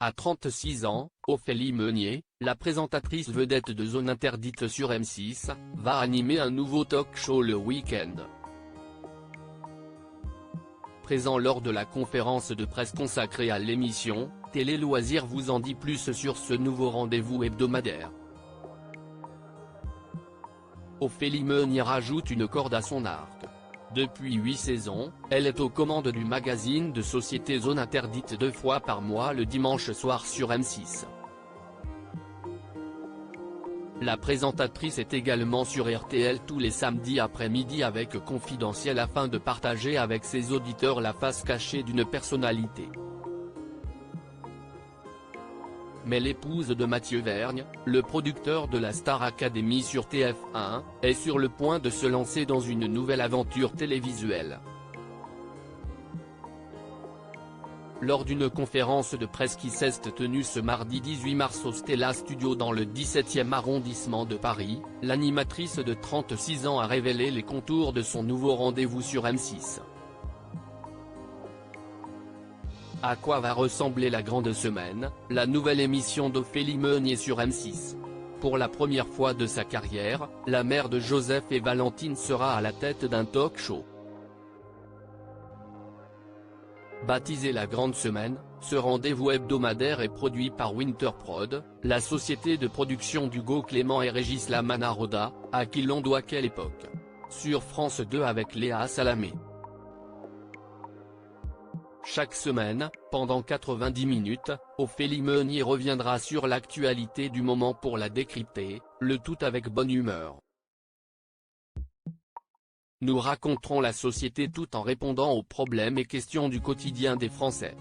À 36 ans, Ophélie Meunier, la présentatrice vedette de Zone Interdite sur M6, va animer un nouveau talk-show le week-end. Présent lors de la conférence de presse consacrée à l'émission, Télé Loisirs vous en dit plus sur ce nouveau rendez-vous hebdomadaire. Ophélie Meunier rajoute une corde à son arc. Depuis 8 saisons, elle est aux commandes du magazine de société Zone Interdite 2 fois par mois le dimanche soir sur M6. La présentatrice est également sur RTL tous les samedis après-midi avec Confidentiel afin de partager avec ses auditeurs la face cachée d'une personnalité. Mais l'épouse de Mathieu Vergne, le producteur de la Star Academy sur TF1, est sur le point de se lancer dans une nouvelle aventure télévisuelle. Lors d'une conférence de presse qui s'est tenue ce mardi 18 mars au Stella Studio dans le 17e arrondissement de Paris, l'animatrice de 36 ans a révélé les contours de son nouveau rendez-vous sur M6. À quoi va ressembler la grande semaine, la nouvelle émission d'Ophélie Meunier sur M6. Pour la première fois de sa carrière, la mère de Joseph et Valentine sera à la tête d'un talk-show. Baptisé la grande semaine, ce rendez-vous hebdomadaire est produit par Winterprod, la société de production d'Hugo Clément et Régis Lamanaroda, à qui l'on doit Quelle époque. Sur France 2 avec Léa Salamé. Chaque semaine, pendant 90 minutes, Ophélie Meunier reviendra sur l'actualité du moment pour la décrypter, le tout avec bonne humeur. Nous raconterons la société tout en répondant aux problèmes et questions du quotidien des Français.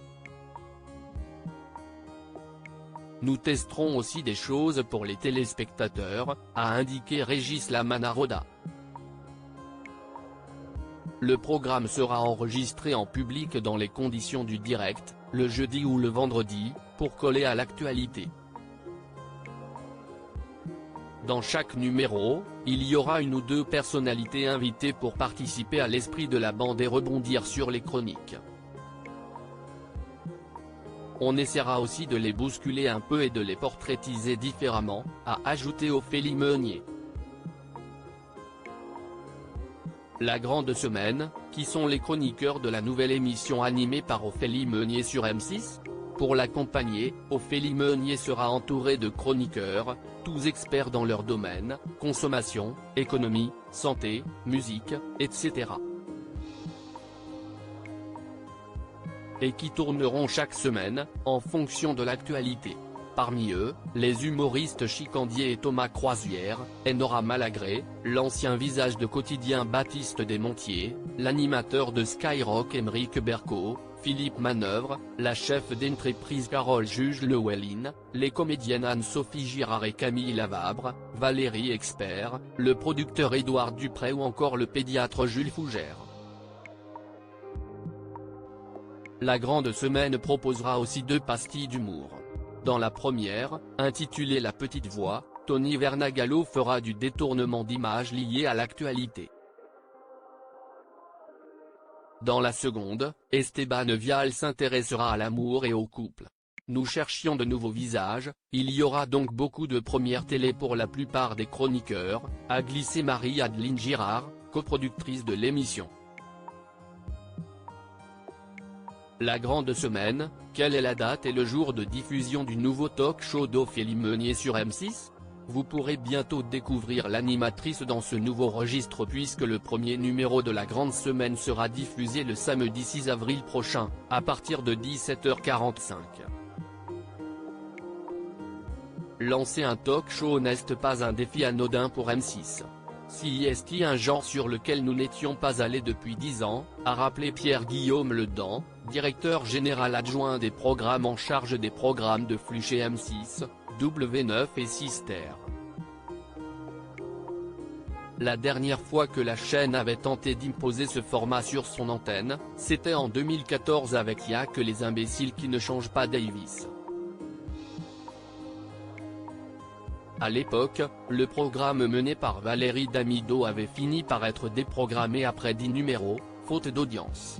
Nous testerons aussi des choses pour les téléspectateurs, a indiqué Régis Lamanaroda. Le programme sera enregistré en public dans les conditions du direct, le jeudi ou le vendredi, pour coller à l'actualité. Dans chaque numéro, il y aura une ou deux personnalités invitées pour participer à l'esprit de la bande et rebondir sur les chroniques. On essaiera aussi de les bousculer un peu et de les portraitiser différemment, a ajouté Ophélie Meunier. La grande semaine, qui sont les chroniqueurs de la nouvelle émission animée par Ophélie Meunier sur M6 ? Pour l'accompagner, Ophélie Meunier sera entourée de chroniqueurs, tous experts dans leur domaine, consommation, économie, santé, musique, etc. Et qui tourneront chaque semaine, en fonction de l'actualité. Parmi eux, les humoristes Chicandier et Thomas Croisière, Enora Malagré, l'ancien visage de Quotidien Baptiste Desmontiers, l'animateur de Skyrock Émeric Berco, Philippe Manœuvre, la chef d'entreprise Carole Juge-Lewellyn, les comédiennes Anne-Sophie Girard et Camille Lavabre, Valérie Expert, le producteur Édouard Dupré ou encore le pédiatre Jules Fougère. La grande semaine proposera aussi 2 pastilles d'humour. Dans la première, intitulée La Petite Voix, Tony Vernagallo fera du détournement d'images lié à l'actualité. Dans la seconde, Esteban Vial s'intéressera à l'amour et au couple. Nous cherchions de nouveaux visages, il y aura donc beaucoup de premières télé pour la plupart des chroniqueurs, a glissé Marie-Adeline Girard, coproductrice de l'émission. La grande semaine, quelle est la date et le jour de diffusion du nouveau talk-show d'Ophélie Meunier sur M6 ? Vous pourrez bientôt découvrir l'animatrice dans ce nouveau registre puisque le premier numéro de la grande semaine sera diffusé le samedi 6 avril prochain, à partir de 17h45. Lancer un talk-show n'est pas un défi anodin pour M6. Si est un genre sur lequel nous n'étions pas allés depuis 10 ans, a rappelé Pierre-Guillaume Ledan, directeur général adjoint des programmes en charge des programmes de flux chez M6, W9 et Sister. La dernière fois que la chaîne avait tenté d'imposer ce format sur son antenne, c'était en 2014 avec Y'a que les imbéciles qui ne changent pas Davis. À l'époque, le programme mené par Valérie Damido avait fini par être déprogrammé après 10 numéros, faute d'audience.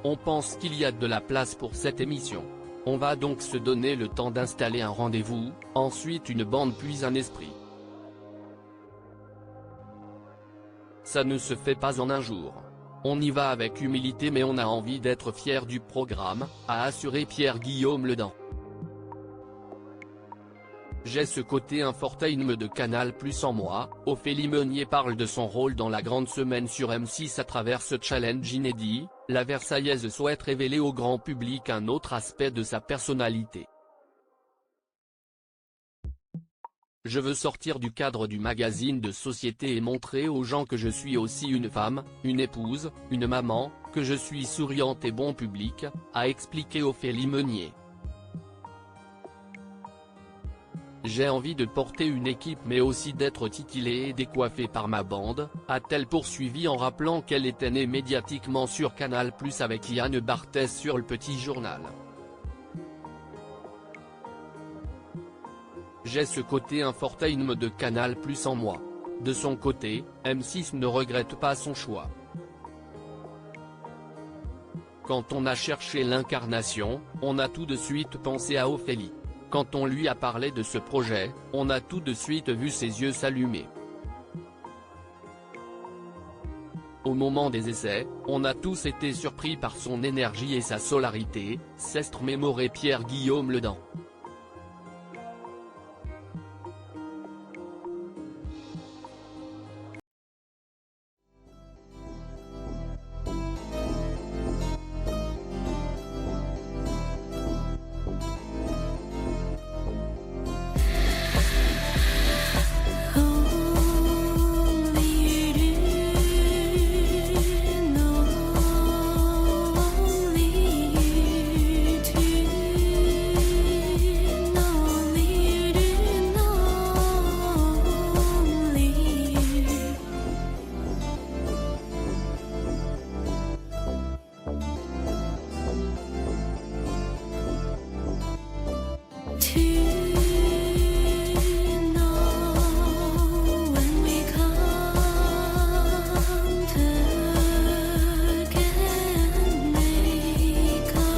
On pense qu'il y a de la place pour cette émission. On va donc se donner le temps d'installer un rendez-vous, ensuite une bande puis un esprit. Ça ne se fait pas en un jour. On y va avec humilité mais on a envie d'être fier du programme, a assuré Pierre-Guillaume Ledan. J'ai ce côté infotainment de Canal+ en moi. Ophélie Meunier parle de son rôle dans la grande semaine sur M6 à travers ce challenge inédit. La Versaillaise souhaite révéler au grand public un autre aspect de sa personnalité. Je veux sortir du cadre du magazine de société et montrer aux gens que je suis aussi une femme, une épouse, une maman, que je suis souriante et bon public, a expliqué Ophélie Meunier. J'ai envie de porter une équipe mais aussi d'être titillée et décoiffée par ma bande, a-t-elle poursuivi en rappelant qu'elle était née médiatiquement sur Canal+ avec Yann Barthès sur Le Petit Journal. J'ai ce côté infotainment de Canal+ en moi. De son côté, M6 ne regrette pas son choix. Quand on a cherché l'incarnation, on a tout de suite pensé à Ophélie. Quand on lui a parlé de ce projet, on a tout de suite vu ses yeux s'allumer. Au moment des essais, on a tous été surpris par son énergie et sa solarité, s'est mémoré Pierre-Guillaume Ledan.